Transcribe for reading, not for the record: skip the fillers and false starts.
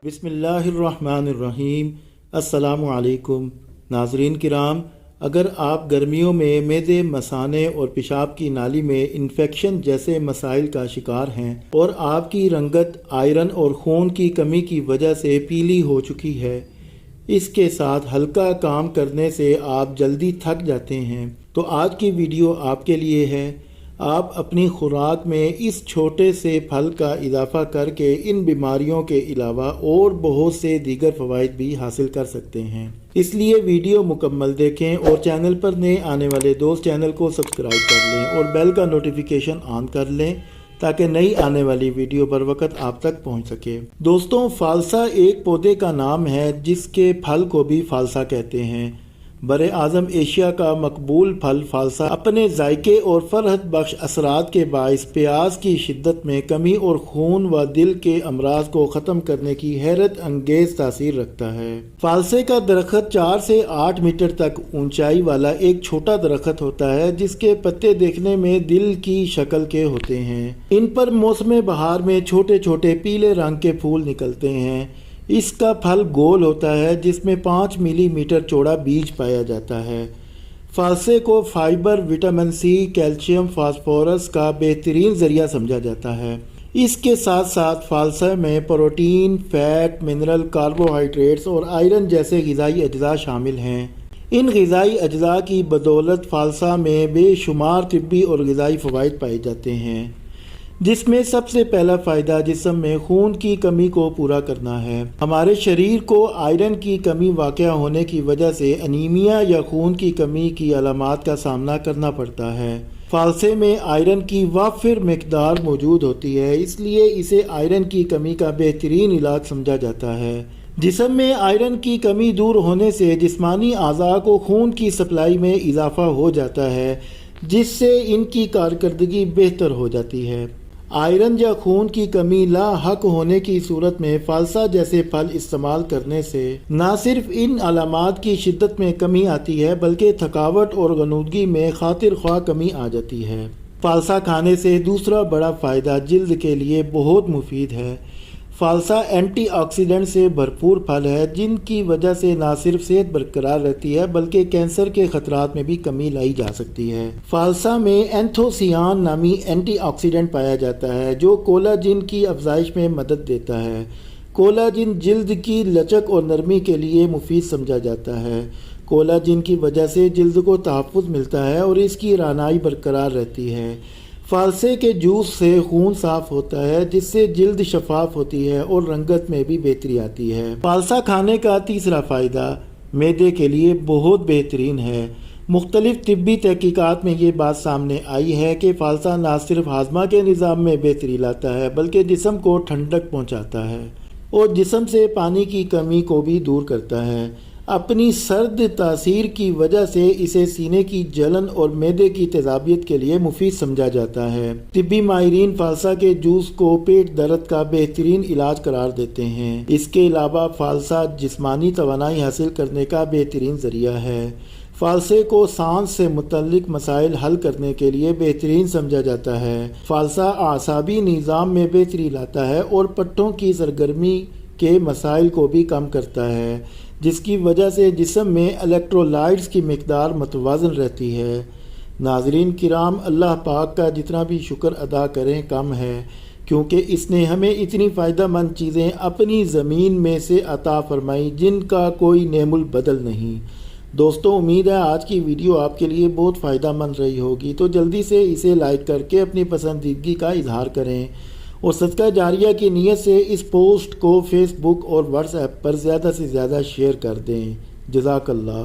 बिस्मिल्लाहिर्रहमानिर्रहीम। अस्सलामु अलैकुम नाज़रीन किराम, अगर आप गर्मियों में मैदे, मसाने और पेशाब की नाली में इन्फेक्शन जैसे मसाइल का शिकार हैं और आपकी रंगत आयरन और खून की कमी की वजह से पीली हो चुकी है, इसके साथ हल्का काम करने से आप जल्दी थक जाते हैं, तो आज की वीडियो आपके लिए है। आप अपनी खुराक में इस छोटे से फल का इजाफा करके इन बीमारियों के अलावा और बहुत से दीगर फ़वाइद भी हासिल कर सकते हैं। इसलिए वीडियो मुकम्मल देखें और चैनल पर नए आने वाले दोस्त चैनल को सब्सक्राइब कर लें और बेल का नोटिफिकेशन ऑन कर लें ताकि नई आने वाली वीडियो बर वक्त आप तक पहुंच सके। दोस्तों, फालसा एक पौधे का नाम है जिसके फल को भी फालसा कहते हैं। बरे आज़म एशिया का मकबूल फल फालसा अपने जायके और फरहत बख्श असरात के बाइस प्यास की शिद्दत में कमी और खून व दिल के अमराज को ख़त्म करने की हैरत अंगेज तासीर रखता है। फालसे का दरख्त 4 से 8 मीटर तक ऊंचाई वाला एक छोटा दरख्त होता है जिसके पत्ते देखने में दिल की शक्ल के होते हैं। इन पर मौसम बहार में छोटे छोटे पीले रंग के फूल निकलते हैं। इसका फल गोल होता है जिसमें 5 मिलीमीटर चौड़ा बीज पाया जाता है। फालसे को fibre, vitamin C, calcium, phosphorus का बेहतरीन ज़रिया समझा जाता है। इसके साथ साथ फालसा में प्रोटीन, फैट, मिनरल, कार्बोहाइड्रेट्स और आयरन जैसे ग़िज़ाई अज्जा शामिल हैं। इन ग़िज़ाई अज्जा की बदौलत फालसा में बेशुमार तिब्बी और ग़िज़ाई फ़वाइद पाए जाते हैं, जिसमें सबसे पहला फ़ायदा जिस्म में खून की कमी को पूरा करना है। हमारे शरीर को आयरन की कमी वाक़या होने की वजह से अनीमिया या खून की कमी की अलामात का सामना करना पड़ता है। फालसे में आयरन की वाफिर मिक़दार मौजूद होती है, इसलिए इसे आयरन की कमी का बेहतरीन इलाज समझा जाता है। जिस्म में आयरन की कमी दूर होने से जिस्मानी अज़ा को खून की सप्लाई में इजाफा हो जाता है, जिससे इनकी कारकर्दगी बेहतर हो जाती है। आयरन या खून की कमी लाहक होने की सूरत में फालसा जैसे फल इस्तेमाल करने से न सिर्फ इन अलामात की शिद्दत में कमी आती है बल्कि थकावट और गनूदगी में खातिर ख्वाह कमी आ जाती है। फालसा खाने से दूसरा बड़ा फ़ायदा जिल्द के लिए बहुत मुफीद है। फालसा एंटीऑक्सीडेंट से भरपूर फल है जिनकी वजह से न सिर्फ सेहत बरकरार रहती है बल्कि कैंसर के खतरात में भी कमी लाई जा सकती है। फालसा में एंथोसियान नामी एंटीऑक्सीडेंट पाया जाता है जो कोलाजिन की अफजाइश में मदद देता है। कोलाजिन जिल्द की लचक और नरमी के लिए मुफीद समझा जाता है। कोलाजिन की वजह से जिल्द को तहफ़्फ़ुज़ मिलता है और इसकी रानाई बरकरार रहती है। फालसे के जूस से खून साफ होता है जिससे जिल्द शफाफ होती है और रंगत में भी बेहतरी आती है। फालसा खाने का तीसरा फ़ायदा मैदे के लिए बहुत बेहतरीन है। मुख्तलिफ तिब्बी तहकीकात में ये बात सामने आई है कि फालसा न सिर्फ हाजमा के निज़ाम में बेहतरी लाता है बल्कि जिस्म को ठंडक पहुँचाता है और जिस्म से पानी की कमी को भी दूर करता है। अपनी सर्द तासीर की वजह से इसे सीने की जलन और मैदे की तेज़ाबियत के लिए मुफीद समझा जाता है। तिब्बी माहिरीन फालसा के जूस को पेट दर्द का बेहतरीन इलाज करार देते हैं। इसके अलावा फालसा जिस्मानी तवानाई हासिल करने का बेहतरीन ज़रिया है। फालसे को सांस से मुतल्लिक मसाइल हल करने के लिए बेहतरीन समझा जाता है। फालसा आसाबी निज़ाम में बेहतरी लाता है और पट्टों की सरगर्मी के मसाइल को भी कम करता है, जिसकी वजह से जिस्म में इलेक्ट्रोलाइट्स की मिक़दार मतवाज़न रहती है। नाज़रीन किराम, अल्लाह पाक का जितना भी शुक्र अदा करें कम है, क्योंकि इसने हमें इतनी फ़ायदा मंद चीज़ें अपनी ज़मीन में से अता फरमाई जिनका कोई नेमुल बदल नहीं। दोस्तों, उम्मीद है आज की वीडियो आपके लिए बहुत फ़ायदा मंद रही होगी, तो जल्दी से इसे लाइक करके अपनी पसंदीदगी का इजहार करें और सदका जारिया की नीयत से इस पोस्ट को फेसबुक और व्हाट्सएप पर ज़्यादा से ज़्यादा शेयर कर दें। जज़ाकल्लाह।